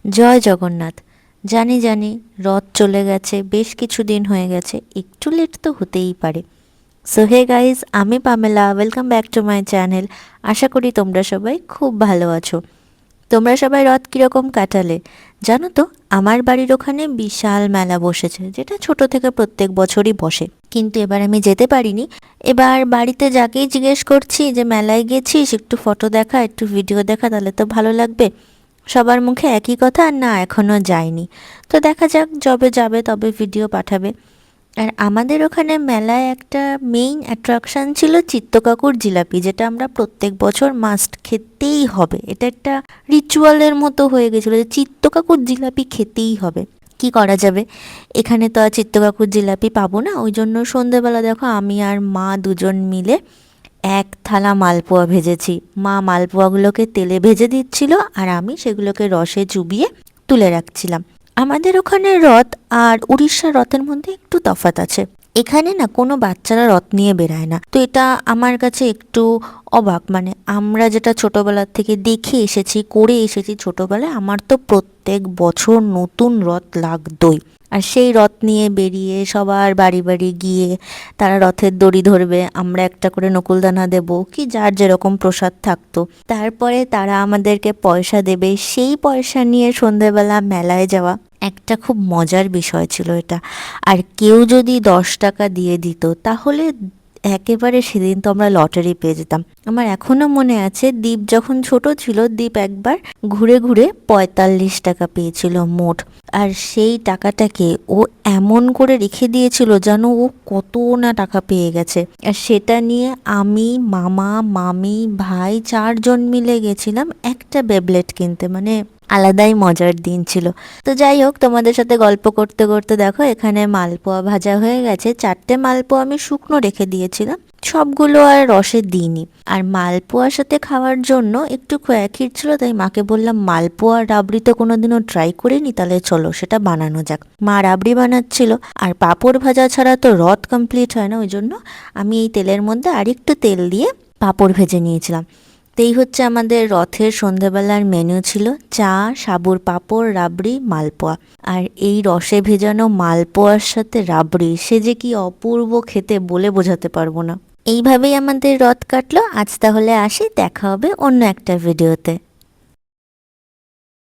জয় জগন্নাথ। জানি জানি রথ চলে গেছে, বেশ কিছুদিন হয়ে গেছে, একটু লেট তো হতেই পারে। সো হে গাইজ, আমি Pamela, welcome back to my channel. আশা করি তোমরা সবাই খুব ভালো আছো। তোমরা সবাই রথ কীরকম কাটালে জানো তো? আমার বাড়ির ওখানে বিশাল মেলা বসেছে, যেটা ছোট থেকে প্রত্যেক বছরই বসে, কিন্তু এবার আমি যেতে পারিনি। এবার বাড়িতে যাকেই জিজ্ঞেস করছি যে মেলায় গেছিস, একটু ফটো দেখা, একটু ভিডিও দেখা, তাহলে তো ভালো লাগবে। সবার মুখে একই কথা, আর না এখনও যায়নি। তো দেখা যাক, যবে যাবে তবে ভিডিও পাঠাবে। আর আমাদের ওখানে মেলায় একটা মেইন অ্যাট্রাকশান ছিল চিত্তকাকুর জিলাপি, যেটা আমরা প্রত্যেক বছর মাস্ট খেতেই হবে। এটা একটা রিচুয়ালের মতো হয়ে গেছিলো যে চিত্তকাকুর জিলাপি খেতেই হবে। কি করা যাবে, এখানে তো আর চিত্তকাকুর জিলাপি পাবো না, ওই জন্য সন্ধেবেলা দেখো আমি আর মা দুজন মিলে এক থালা মালপোয়া ভেজেছি। মা মালপোয়াগুলোকে তেলে ভেজে দিচ্ছিল, আর আমি সেগুলোকে রসে চুবিয়ে তুলে রাখছিলাম। আমাদের ওখানে রথ আর উড়িষ্যার রথের মধ্যে একটু তফাৎ আছে। এখানে না কোনো বাচ্চারা রথ নিয়ে বেরায় না, তো এটা আমার কাছে একটু অবাক। মানে আমরা যেটা ছোটবেলার থেকে দেখে এসেছি, করে এসেছি ছোটবেলায়, আমার তো প্রত্যেক বছর নতুন রথ লাগতোই। আর সেই রথ নিয়ে বেরিয়ে সবার বাড়ি বাড়ি গিয়ে তারা রথের দড়ি ধরবে, আমরা একটা করে নকুলদানা দেব, কি যার যেরকম প্রসাদ থাকতো। তারপরে তারা আমাদেরকে পয়সা দেবে, সেই পয়সা নিয়ে সন্ধেবেলা মেলায় যাওয়া একটা খুব মজার বিষয় ছিল এটা। আর কেউ যদি 10 টাকা দিয়ে দিত, তাহলে একেবারে সেদিন তো আমরা লটারি পেয়ে যেতাম। আমার এখনো মনে আছে, দীপ যখন ছোট ছিল, দীপ একবার ঘুরে ঘুরে 45 টাকা পেয়েছিল মোট। আর সেই টাকাটাকে ও এমন করে রেখে দিয়েছিল যেন ও কত না টাকা পেয়ে গেছে। আর সেটা নিয়ে আমি, মামা, মামি, ভাই 4জন মিলে গেছিলাম একটা বেবলেট কিনতে। মানে আলাদাই মজার দিন ছিল। তো যাই হোক, তোমাদের সাথে গল্প করতে করতে দেখো এখানে মালপোয়া ভাজা হয়ে গেছে। 4টে মালপোয়া আমি শুকনো রেখে দিয়েছিলাম, সবগুলো আর রসে দিইনি। আর মালপোয়ার সাথে খাওয়ার জন্য একটু খোয়া ক্ষীর ছিল, তাই মাকে বললাম মালপোয়া রাবড়ি তো কোনোদিনও ট্রাই করিনি, তাহলে চলো সেটা বানানো যাক। মা রাবড়ি বানাচ্ছিল, আর পাঁপড় ভাজা ছাড়া তো রথ কমপ্লিট হয় না, ওই জন্য আমি এই তেলের মধ্যে আরেকটু তেল দিয়ে পাঁপড় ভেজে নিয়েছিলাম। তো এই হচ্ছে আমাদের রথের সন্ধেবেলার মেনু ছিল: চা, সাবুর পাঁপড়, রাবড়ি, মালপোয়া। আর এই রসে ভেজানো মালপোয়ার সাথে রাবড়ি, সে যে কি অপূর্ব খেতে, বলে বোঝাতে পারবো না। এইভাবেই আমাদের রথ কাটলো। আজ তাহলে আসি, দেখা হবে অন্য একটা ভিডিওতে।